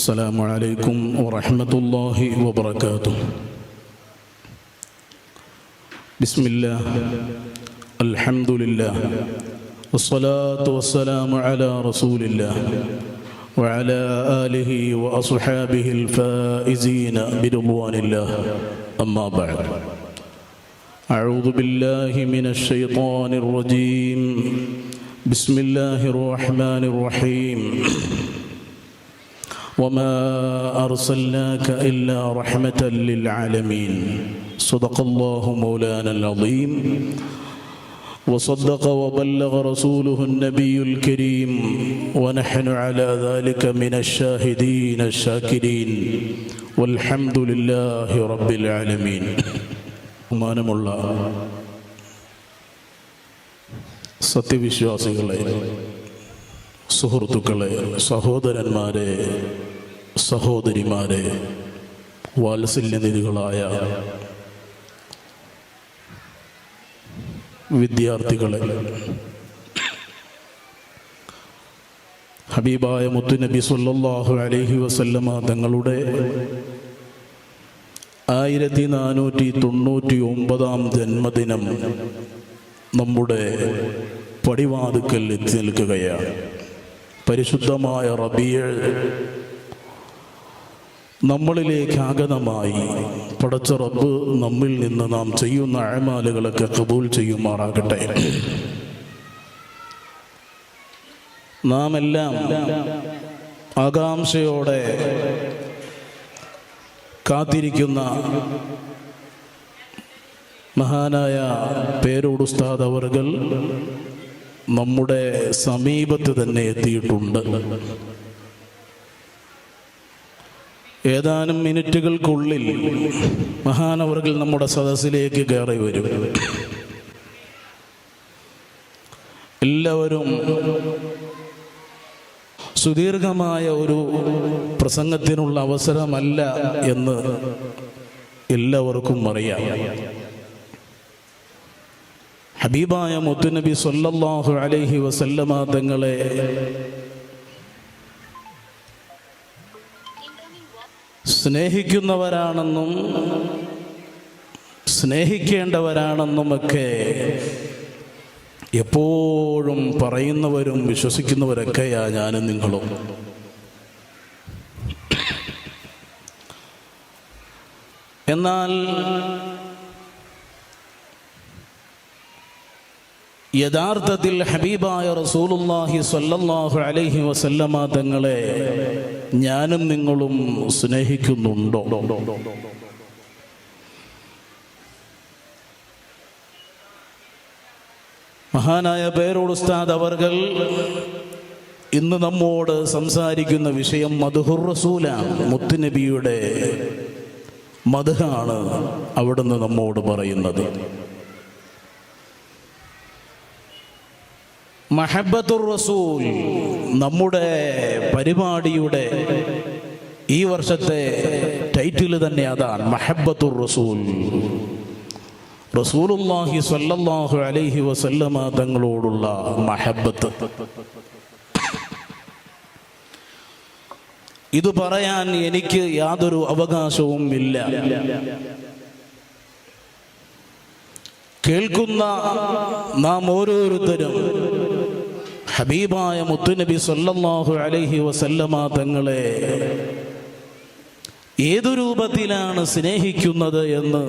السلام عليكم ورحمة الله وبركاته. بسم الله، الحمد لله، والصلاة والسلام على رسول الله وعلى آله وأصحابه الفائزين برضوان الله. أما بعد، أعوذ بالله من الشيطان الرجيم. بسم الله الرحمن الرحيم. وما أرسلناك إلا رحمة للعالمين. صدق الله مولانا العظيم، وصدق وبلغ رسوله النبي الكريم، ونحن على ذلك من الشاهدين الشاكرين، والحمد لله رب العالمين. ബഹുമാനമുള്ള സത്യവിശ്വാസികളെ, സുഹൃത്തുക്കളെ, സഹോദരന്മാരെ, സഹോദരിമാരെ, വാത്സല്യനിധികളായ വിദ്യാർത്ഥികളെ, ഹബീബായ മുത്തുനബി സല്ലല്ലാഹു അലൈഹി വസല്ലമ തങ്ങളുടെ 1499-ാം ജന്മദിനം നമ്മുടെ പടിവാതുക്കൽ എത്തി നിൽക്കുകയാണ്. പരിശുദ്ധമായ റബീഉ നമ്മളിലേക്ക് ആഗതമായി. പടച്ച റബ്ബ് നമ്മിൽ നിന്ന് നാം ചെയ്യുന്ന അഅ്മാലുകളൊക്കെ ഖബൂൽ ചെയ്യുമാറാകട്ടെ. നാം എല്ലാം ആകാംക്ഷയോടെ കാത്തിരിക്കുന്ന മഹാനായ പേരോട് ഉസ്താദ് അവർകൾ നമ്മുടെ സമീപത്ത് തന്നെ എത്തിയിട്ടുണ്ട്. ഏതാനും മിനിറ്റുകൾക്കുള്ളിൽ മഹാനവർകൾ നമ്മുടെ സദസ്സിലേക്ക് കയറി വരും. എല്ലാവരും സുദീർഘമായ ഒരു പ്രസംഗത്തിനുള്ള അവസരമല്ല എന്ന് എല്ലാവർക്കും അറിയാം. ഹബീബായ മുത്തുനബി സല്ലല്ലാഹു അലൈഹി വസല്ലമ തങ്ങളെ സ്നേഹിക്കുന്നവരാണെന്നും സ്നേഹിക്കേണ്ടവരാണെന്നുമൊക്കെ എപ്പോഴും പറയുന്നവരും വിശ്വസിക്കുന്നവരൊക്കെയാ ഞാനും നിങ്ങളും. എന്നാൽ യഥാർത്ഥത്തിൽ ഹബീബായ റസൂലുള്ളാഹി സ്വല്ലല്ലാഹു അലൈഹി വസല്ലമ തങ്ങളെ ഞാനും നിങ്ങളും സ്നേഹിക്കുന്നുണ്ടോ? മഹാനായ പേരോട് ഉസ്താദ് അവർകൾ ഇന്ന് നമ്മോട് സംസാരിക്കുന്ന വിഷയം മദ്ഹുർ റസൂലാണ്. മുത്തുനബിയുടെ മദ്ഹാണ് അവിടുന്ന് നമ്മോട് പറയുന്നത്. മഹബ്ബത്തുർ റസൂൽ നമ്മുടെ പരിപാടിയുടെ ഈ വർഷത്തെ ടൈറ്റിൽ തന്നെ അതാണ്, മഹബ്ബത്തുർ റസൂൽ. റസൂലുള്ളാഹി സ്വല്ലല്ലാഹു അലൈഹി വസല്ലമ തങ്ങളോടുള്ള മഹബ്ബത്ത്. ഇത് പറയാൻ എനിക്ക് യാതൊരു അവകാശവും ഇല്ല. കേൾക്കുന്ന നാം ഓരോരുത്തരും ഹബീബായ മുത്തുനബി സല്ലല്ലാഹു അലൈഹി വസല്ലമ തങ്ങളെ ഏതു രൂപത്തിലാണ് സ്നേഹിക്കുന്നത് എന്ന്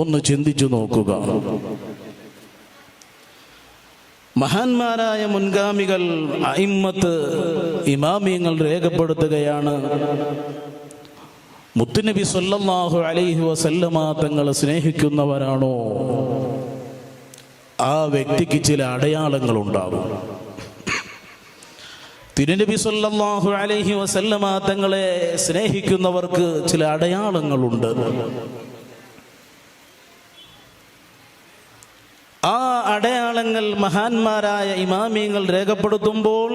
ഒന്ന് ചിന്തിച്ചു നോക്കുക. മഹാന്മാരായ മുൻഗാമികൾ, അയിമ്മത്ത്, ഇമാമിയങ്ങൾ രേഖപ്പെടുത്തുകയാണ്, മുത്തുനബി സല്ലല്ലാഹു അലൈഹി വസല്ലമ തങ്ങളെ സ്നേഹിക്കുന്നവരാണോ ആ വ്യക്തിക്ക് ചില അടയാളങ്ങൾ ഉണ്ടാകും. തിരുനബി സല്ലല്ലാഹു അലൈഹി വസല്ലമ തങ്ങളെ സ്നേഹിക്കുന്നവർക്ക് ചില അടയാളങ്ങളുണ്ട്. ആ അടയാളങ്ങൾ മഹാന്മാരായ ഇമാമിയങ്ങൾ രേഖപ്പെടുത്തുമ്പോൾ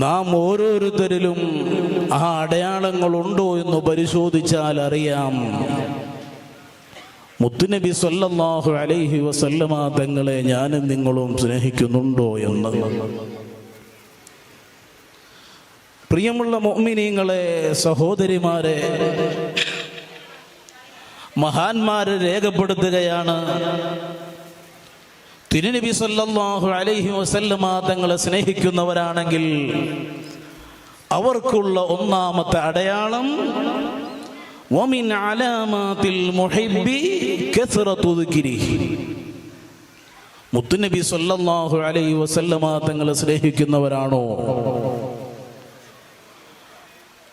നാം ഓരോരുത്തരിലും ആ അടയാളങ്ങളുണ്ടോ എന്ന് പരിശോധിച്ചാൽ അറിയാം മുത്തുനബി സല്ലല്ലാഹു അലൈഹി വസല്ലമ തങ്ങളെ ഞാനും നിങ്ങളും സ്നേഹിക്കുന്നുണ്ടോ എന്ന്. പ്രിയമുള്ള മുഅ്മിനീങ്ങളെ, സഹോദരിമാരെ, മഹാന്മാരെ രേഖപ്പെടുത്തുകയാണ്, തിരുനബി സല്ലല്ലാഹു അലൈഹി വസല്ലമ തങ്ങളെ സ്നേഹിക്കുന്നവരാണെങ്കിൽ അവർക്കുള്ള ഒന്നാമത്തെ അടയാളം വമിൻ അലാമാത്തിൽ മുഹിബ്ബി കസ്റതു ദിക്രിഹി. മുത്തുനബി സല്ലല്ലാഹു അലൈഹി വസല്ലമ തങ്ങളെ സ്നേഹിക്കുന്നവരാണോ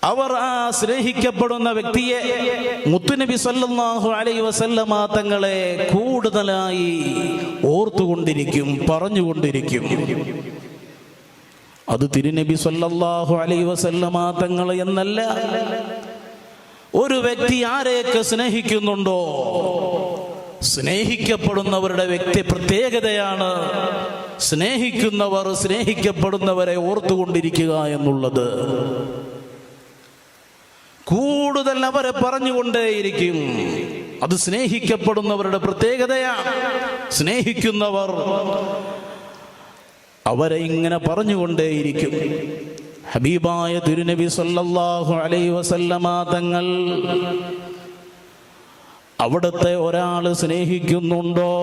അവർ ആ സ്നേഹിക്കപ്പെടുന്ന വ്യക്തിയെ മുത്തുനബി സല്ലല്ലാഹു അലൈഹി വസല്ലമ തങ്ങളെ കൂടുതലായി ഓർത്തുകൊണ്ടിരിക്കും, പറഞ്ഞുകൊണ്ടിരിക്കും. അത് തിരുനബി സല്ലല്ലാഹു അലൈഹി വസല്ലമ തങ്ങൾ എന്നല്ല, ഒരു വ്യക്തി ആരെയൊക്കെ സ്നേഹിക്കുന്നുണ്ടോ സ്നേഹിക്കപ്പെടുന്നവരുടെ വ്യക്തി പ്രത്യേകതയാണ് സ്നേഹിക്കുന്നവർ സ്നേഹിക്കപ്പെടുന്നവരെ ഓർത്തുകൊണ്ടിരിക്കുക എന്നുള്ളത്. കൂടുതൽ അവരെ പറഞ്ഞുകൊണ്ടേയിരിക്കും. അത് സ്നേഹിക്കപ്പെടുന്നവരുടെ പ്രത്യേകതയാണ്. സ്നേഹിക്കുന്നവർ അവരെ ഇങ്ങനെ പറഞ്ഞുകൊണ്ടേയിരിക്കും. ഹബീബായ തിരുനബി സല്ലല്ലാഹു അലൈഹി വസല്ലമ തങ്ങൾ അവിടുത്തെ ഒരാൾ സ്നേഹിക്കുന്നുണ്ടോ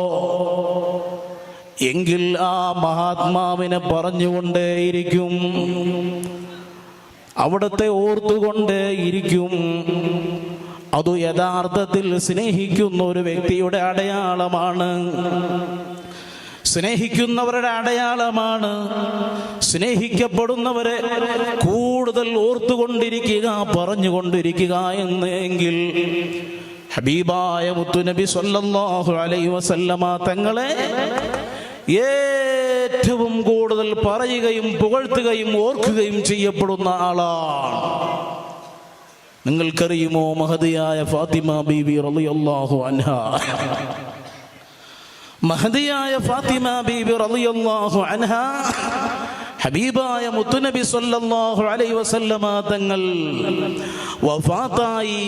എങ്കിൽ ആ മഹാത്മാവിനെ പറഞ്ഞുകൊണ്ടേയിരിക്കും, അവിടുത്തെ ഓർത്തുകൊണ്ടേയിരിക്കും. അത് യഥാർത്ഥത്തിൽ സ്നേഹിക്കുന്ന ഒരു വ്യക്തിയുടെ അടയാളമാണ്, സ്നേഹിക്കുന്നവരുടെ അടയാളമാണ്. സ്നേഹിക്കപ്പെടുന്നവരെ കൂടുതൽ ഓർത്തുകൊണ്ടിരിക്കുക, പറഞ്ഞുകൊണ്ടിരിക്കുക എന്നെങ്കിൽ ഹബീബായ മുത്തുനബി സല്ലല്ലാഹു അലൈഹി വസല്ലമ തങ്ങളെ ഏറ്റവും കൂടുതൽ പറയുകയും പുകഴ്ത്തുകയും ഓർക്കുകയും ചെയ്യപ്പെടുന്ന ആളാണ്. നിങ്ങൾക്കറിയുമോ, മഹദിയായ ഫാത്തിമ ബീവി റളിയല്ലാഹു അൻഹാ, മഹദിയായ ഫാത്തിമ ബീവി റളിയല്ലാഹു അൻഹാ ഹബീബായ മുത്തുനബി സല്ലല്ലാഹു അലൈഹി വസല്ലമ തങ്ങൾ വഫാത്തായി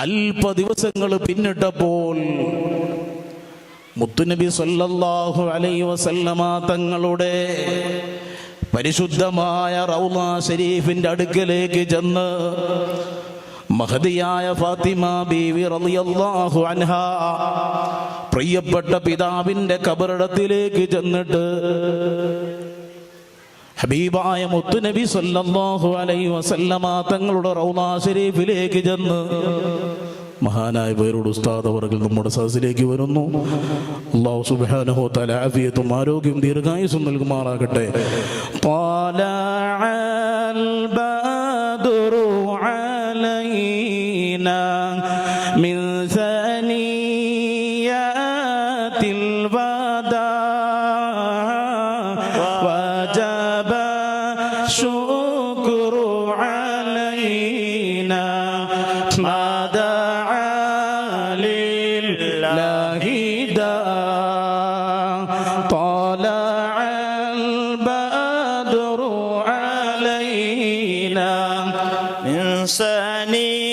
അല്പ ദിവസങ്ങൾ പിന്നിട്ടപ്പോൾ മുത്തുനബി സല്ലല്ലാഹു അലൈഹി വസല്ലമ തങ്ങളുടെ പരിശുദ്ധമായ റൗള ശരീഫിന്റെ അടുക്കലേക്ക് ചെന്ന് മഹദിയായ ഫാത്തിമ ബീവി റളിയല്ലാഹു അൻഹാ പ്രിയപ്പെട്ട പിതാവിന്റെ ഖബറിടത്തിലേക്ക് ചെന്നിട്ട് ഹബീബായ മുത്തുനബി സല്ലല്ലാഹു അലൈഹി വസല്ലമ തങ്ങളുടെ റൗള ശരീഫിലേക്ക് ചെന്ന് മഹാനായ പേരോട് ഉസ്താദ് അവർകൾ നമ്മുടെ സദസ്സിലേക്ക് വരുന്നു. അല്ലാഹു സുബ്ഹാനഹു വ തആല ആഫിയത്തും ആരോഗ്യവും ദീർഘായുസ്സും നൽകുമാറാകട്ടെ. ത്വലഅൽ ബദ്റു അലൈനാ മിൻ സനിയാതിൽ വദാ വജബ ശുക്രു അലൈനാ മദാ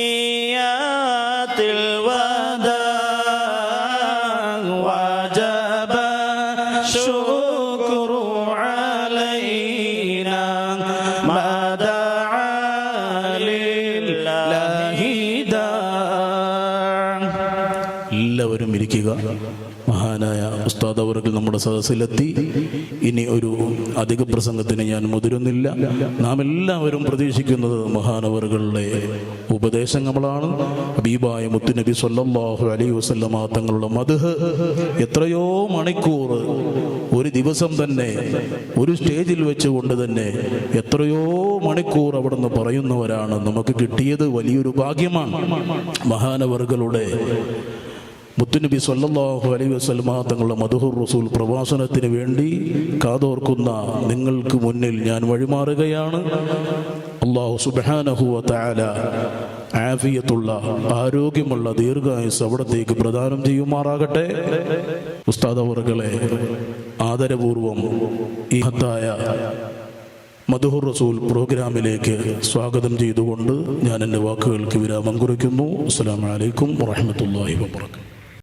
سنيات الوداع وجب الشكر علينا ما دعا لله داع. എല്ലാവരും ഇരിക്കുക. മഹാനായ ഉസ്താദ് അവർകൾ നമ്മുടെ സദസ്സിലെത്തി. ഇനി ഒരു അധിക പ്രസംഗത്തിന് ഞാൻ മുതിരുന്നില്ല. നാം എല്ലാവരും പ്രതീക്ഷിക്കുന്നത് മഹാനവറുകളുടെ ഉപദേശങ്ങളാണ്. ഹബീബായ മുത്തുനബി സല്ലല്ലാഹു അലൈഹി വസല്ലമ തങ്ങളുടെ മദ്ഹ് എത്രയോ മണിക്കൂർ ഒരു ദിവസം തന്നെ ഒരു സ്റ്റേജിൽ വെച്ചുകൊണ്ട് തന്നെ എത്രയോ മണിക്കൂർ അവിടുന്ന് പറയുന്നവരാണ്. നമുക്ക് കിട്ടിയത് വലിയൊരു ഭാഗ്യമാണ്. മഹാനവറുകളുടെ മുത്തുനബി സല്ലല്ലാഹു അലൈഹി വസല്ലമ തങ്ങളുടെ മദ്ഹുർ റസൂൽ പ്രഭാഷണത്തിന് വേണ്ടി കാതോർക്കുന്ന നിങ്ങൾക്ക് മുന്നിൽ ഞാൻ വഴിമാറുകയാണ്. അല്ലാഹു സുബ്ഹാനഹു വ തആല ആഫിയത്തുള്ള ആരോഗ്യമുള്ള ദീർഘായുസ് അവിടത്തേക്ക് പ്രദാനം ചെയ്യുമാറാകട്ടെ. ഉസ്താദ് അവർകളെ ആദരപൂർവം ഈ മഹത്തായ മദ്ഹുർ റസൂൽ പ്രോഗ്രാമിലേക്ക് സ്വാഗതം ചെയ്തുകൊണ്ട് ഞാൻ എൻ്റെ വാക്കുകൾക്ക് വിരാമം കുറിക്കുന്നു. അസ്സലാമു അലൈക്കും വറഹ്മത്തുള്ളാഹി വബറകാതുഹു.